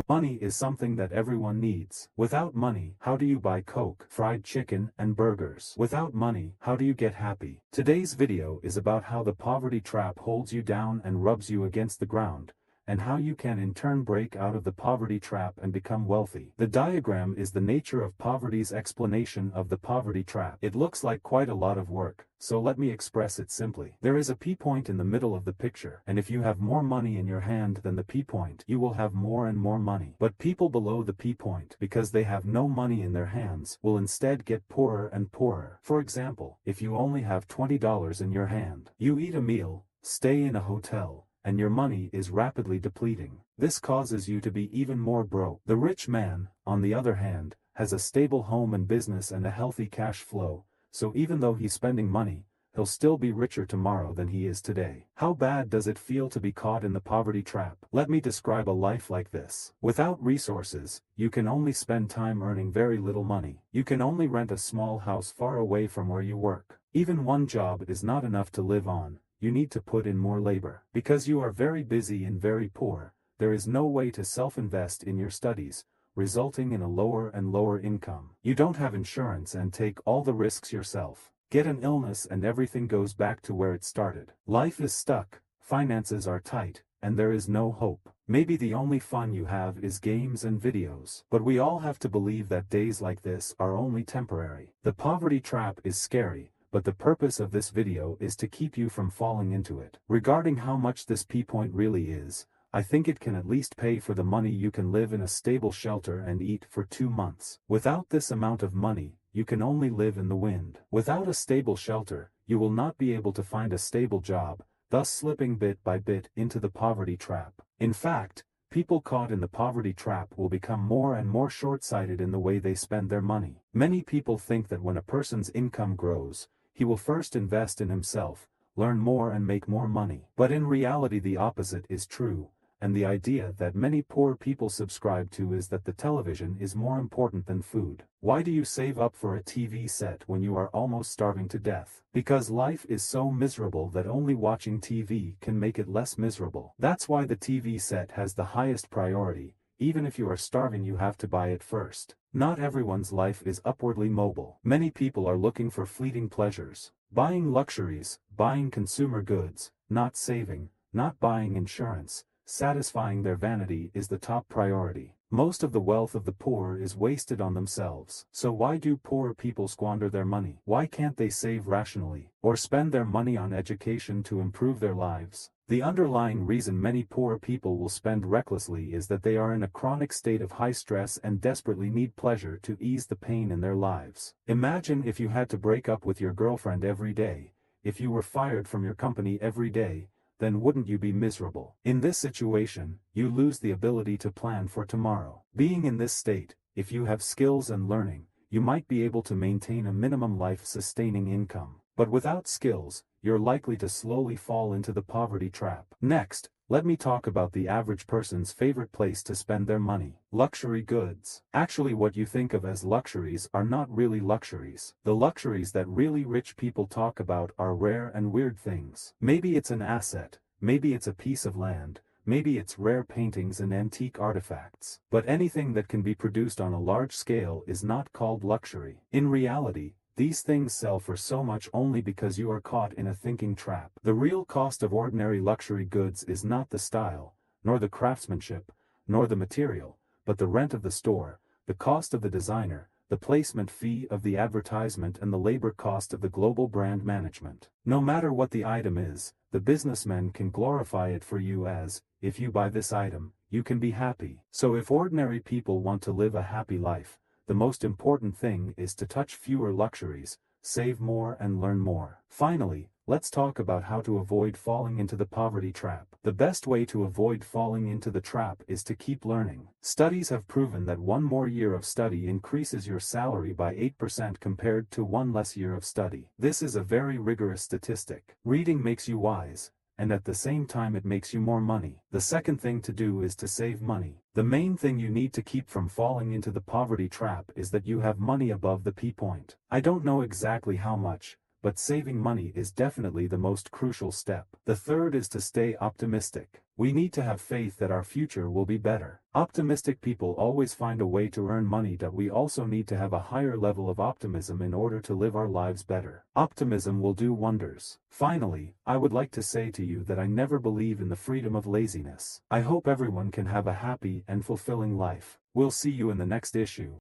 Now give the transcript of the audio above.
Money is something that everyone needs. Without money, how do you buy Coke, fried chicken, and burgers? Without money, how do you get happy? Today's video is about how the poverty trap holds you down and rubs you against the ground, and how you can in turn break out of the poverty trap and become wealthy. The diagram is the nature of poverty's explanation of the poverty trap. It looks like quite a lot of work, so let me express it simply. There is a P-point in the middle of the picture, and if you have more money in your hand than the P-point, you will have more and more money. But people below the P-point, because they have no money in their hands, will instead get poorer and poorer. For example, if you only have $20 in your hand, you eat a meal, stay in a hotel, and your money is rapidly depleting. This causes you to be even more broke. The rich man, on the other hand, has a stable home and business and a healthy cash flow, so even though he's spending money, he'll still be richer tomorrow than he is today. How bad does it feel to be caught in the poverty trap? Let me describe a life like this. Without resources, you can only spend time earning very little money. You can only rent a small house far away from where you work. Even one job is not enough to live on. You need to put in more labor. Because you are very busy and very poor, there is no way to self-invest in your studies, resulting in a lower and lower income. You don't have insurance and take all the risks yourself. Get an illness and everything goes back to where it started. Life is stuck, finances are tight, and there is no hope. Maybe the only fun you have is games and videos. But we all have to believe that days like this are only temporary. The poverty trap is scary, but the purpose of this video is to keep you from falling into it. Regarding how much this P-point really is, I think it can at least pay for the money you can live in a stable shelter and eat for 2 months. Without this amount of money, you can only live in the wind. Without a stable shelter, you will not be able to find a stable job, thus slipping bit by bit into the poverty trap. In fact, people caught in the poverty trap will become more and more short-sighted in the way they spend their money. Many people think that when a person's income grows, he will first invest in himself, learn more and make more money. But in reality the opposite is true, and the idea that many poor people subscribe to is that the television is more important than food. Why do you save up for a TV set when you are almost starving to death? Because life is so miserable that only watching TV can make it less miserable. That's why the TV set has the highest priority. Even if you are starving you have to buy it first. Not everyone's life is upwardly mobile. Many people are looking for fleeting pleasures, buying luxuries, buying consumer goods, not saving, not buying insurance. Satisfying their vanity is the top priority. Most of the wealth of the poor is wasted on themselves. So why do poor people squander their money? Why can't they save rationally, or spend their money on education to improve their lives? The underlying reason many poor people will spend recklessly is that they are in a chronic state of high stress and desperately need pleasure to ease the pain in their lives. Imagine if you had to break up with your girlfriend every day, if you were fired from your company every day, then wouldn't you be miserable? In this situation, you lose the ability to plan for tomorrow. Being in this state, if you have skills and learning, you might be able to maintain a minimum life-sustaining income. But without skills, you're likely to slowly fall into the poverty trap. Next, let me talk about the average person's favorite place to spend their money. Luxury goods. Actually, what you think of as luxuries are not really luxuries. The luxuries that really rich people talk about are rare and weird things. Maybe it's an asset, maybe it's a piece of land, maybe it's rare paintings and antique artifacts. But anything that can be produced on a large scale is not called luxury. In reality, these things sell for so much only because you are caught in a thinking trap. The real cost of ordinary luxury goods is not the style, nor the craftsmanship, nor the material, but the rent of the store, the cost of the designer, the placement fee of the advertisement and the labor cost of the global brand management. No matter what the item is, the businessmen can glorify it for you as, if you buy this item, you can be happy. So if ordinary people want to live a happy life, the most important thing is to touch fewer luxuries, save more and learn more. Finally, let's talk about how to avoid falling into the poverty trap. The best way to avoid falling into the trap is to keep learning. Studies have proven that 1 more year of study increases your salary by 8% compared to 1 less year of study. This is a very rigorous statistic. Reading makes you wise, and at the same time it makes you more money. The second thing to do is to save money. The main thing you need to keep from falling into the poverty trap is that you have money above the P-point. I don't know exactly how much, but saving money is definitely the most crucial step. The third is to stay optimistic. We need to have faith that our future will be better. Optimistic people always find a way to earn money. That we also need to have a higher level of optimism in order to live our lives better. Optimism will do wonders. Finally, I would like to say to you that I never believe in the freedom of laziness. I hope everyone can have a happy and fulfilling life. We'll see you in the next issue.